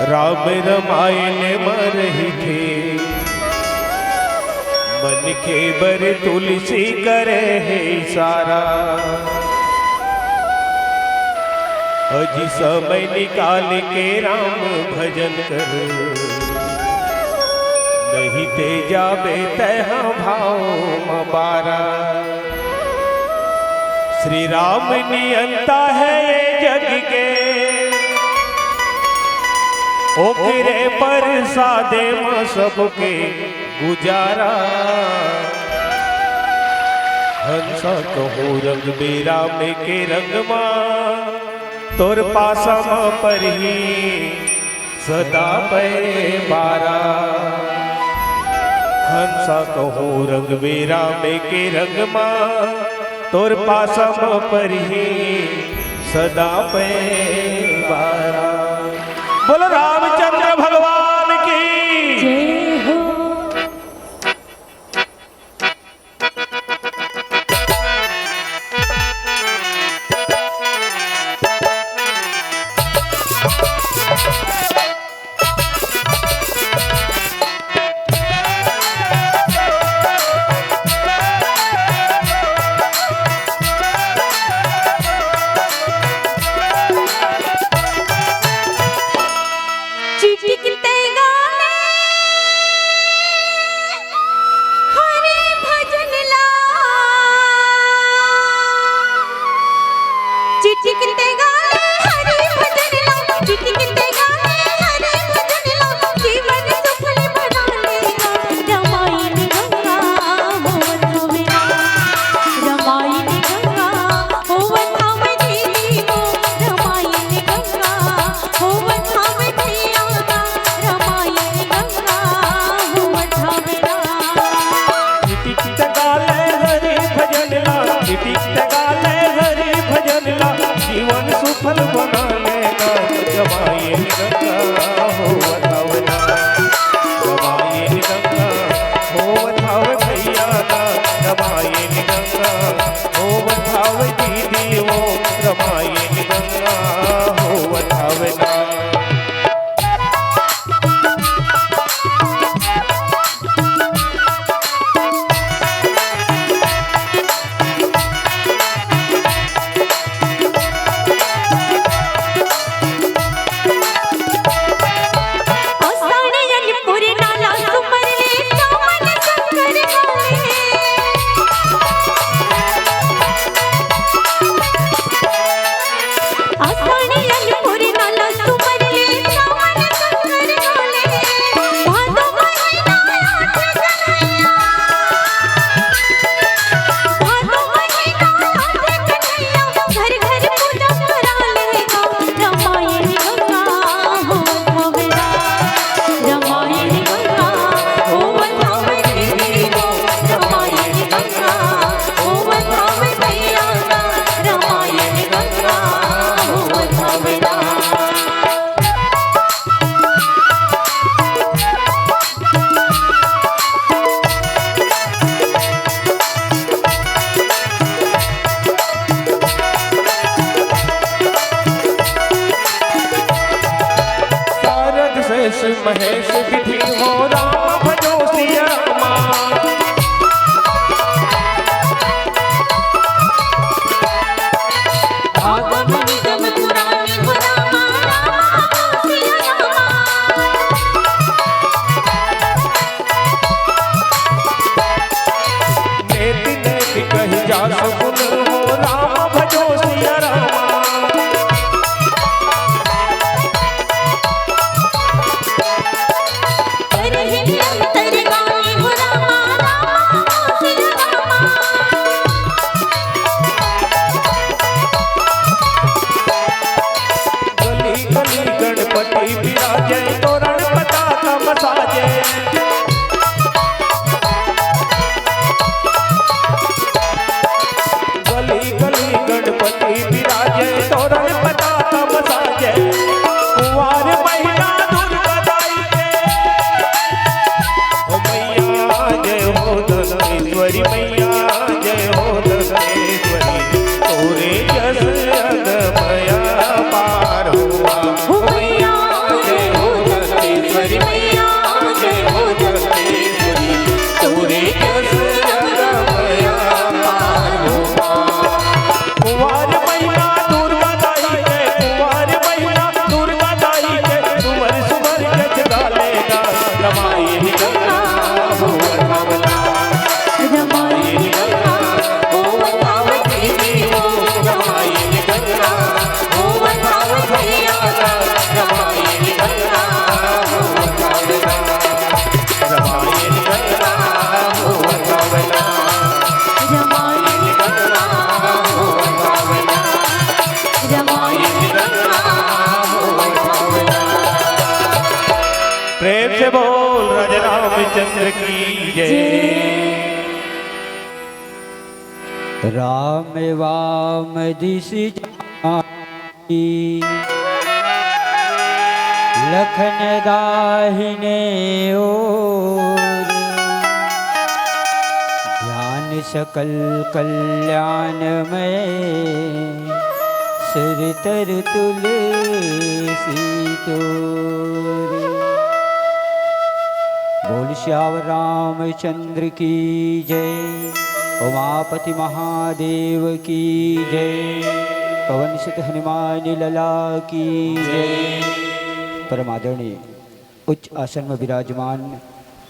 राम रमायण मरही थे मन के बर तुलसी करे है सारा। अजी समय निकाल के राम भजन कर नहीं ते जाबे तह भाव मबारा। श्री राम नियंता है ये जग के ओकरे पर सादे में सबके गुजारा। हंसा कहो रंग बेरा में के रंग मां तोर पासम पर ही सदा पे बारा। हंसा कहो रंग बेरा में के रंग मां तोर पासम पर ही सदा पे बारा। बोलो रामचंद्र भगवान की जय हो। की जय। राम वाम दिस जाई, लखन दाहिने ओर, ध्यान सकल कल्याण में, सिर तर तुलसी तोर। बोल श्याम रामचंद्र की जय, उमापति महादेव की जय, पवन सुत हनुमान लला की जय। परम आदरणीय उच्च आसन में विराजमान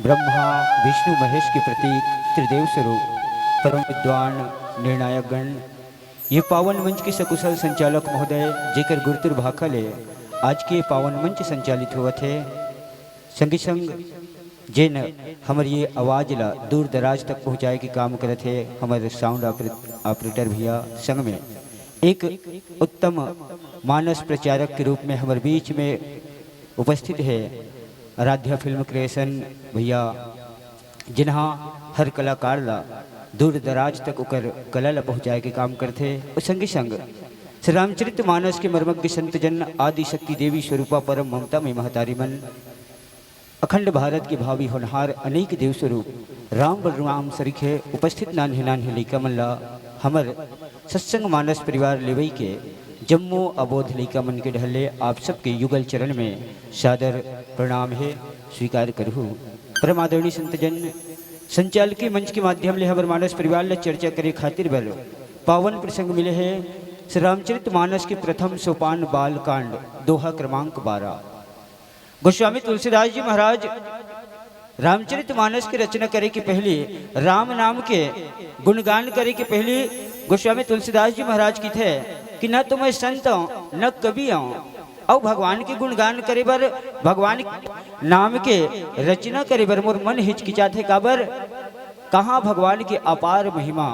ब्रह्मा विष्णु महेश के प्रतीक त्रिदेव स्वरूप परम विद्वान निर्णायक गण, ये पावन मंच के सकुशल संचालक महोदय जेकर गुरुतुर भाखल है आज के पावन मंच संचालित हुआ थे। संग संग जिन हमारे ये आवाज़ ला दूर दराज तक पहुँचाए के काम करे थे हमारे साउंड ऑपरेटर भैया। संग में एक उत्तम मानस प्रचारक के रूप में हमारे बीच में उपस्थित है आराध्या फिल्म क्रिएशन भैया, जिन्हा हर कलाकार ला दूर दराज तक उकर कला ला पहुँचाए के काम करते। और संग संग श्री रामचरित मानस के मर्मज्ञ संत जन आदि शक्ति देवी स्वरूपा परम ममता में महतारी मन, अखंड भारत के भावी होनहार अनेक देव स्वरूप राम बलराम सरीखे उपस्थित नान्हे नान्हे लैका मन ला हमर सत्संग मानस परिवार लेवई के जम्मू अबोध लैका मन के ढहले आप सबके युगल चरण में सादर प्रणाम है स्वीकार करहु। परम आदरणीय संतजन संचालकी मंच के माध्यम ले हमर मानस परिवार ला चर्चा करे खातिर बल पावन प्रसंग मिले है श्री रामचरित मानस के प्रथम सोपान बाल कांड दोहा क्रमांक 12। गोस्वामी तुलसीदास जी महाराज रामचरित मानस की रचना करे के पहले राम नाम के गुणगान करे के पहले गोस्वामी तुलसीदास जी महाराज की थे कि न तो मैं संत हूँ न कवि हूँ, और भगवान के गुणगान करे बर भगवान नाम के रचना करे बर मोर मन हिचकिचात है काबर। कहाँ भगवान के अपार महिमा,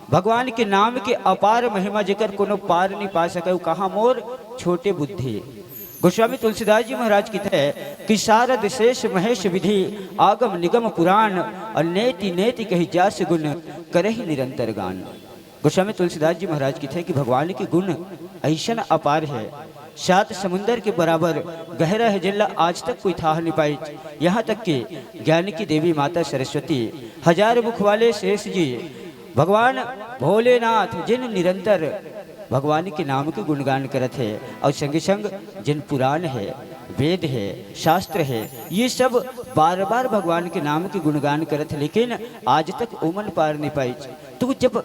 भगवान के नाम के अपार महिमा जेकर कोनो पार नहीं पा सके, कहाँ मोर छोटे बुद्धि। गोस्वामी तुलसीदास जी महाराज की थे कि शारद शेष महेश विधि आगम निगम पुराण और नेति नेति कही जास गुण करहि निरंतर गान। गोस्वामी तुलसीदास जी महाराज की थे कि भगवान के गुण ऐसा अपार है, 7 समुंदर के बराबर गहरा है, जिला आज तक कोई था नहीं पाई। यहाँ तक कि ज्ञान की देवी माता सरस्वती, 1000 मुख वाले शेष जी, भगवान भोलेनाथ जिन निरंतर भगवान के नाम के गुणगान करत है, और संग संग जिन पुराण है वेद है शास्त्र है ये सब बार बार भगवान के नाम के गुणगान करत है, लेकिन आज तक ओमन पार नहीं पाई। तो जब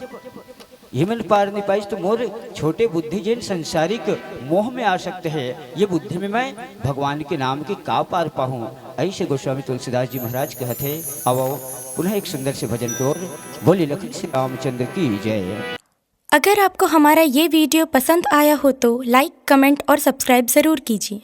हिमन पार नहीं पाई तो मोर छोटे बुद्धि जिन संसारिक मोह में आ सकते हैं, ये बुद्धि में मैं भगवान के नाम के का पार पाऊँ। ऐसे गोस्वामी तुलसीदास जी महाराज कहते। अब पुनः एक सुंदर से भजन की ओर। बोली लखन श्री रामचंद्र की जय। अगर आपको हमारा ये वीडियो पसंद आया हो तो लाइक, कमेंट और सब्सक्राइब ज़रूर कीजिए।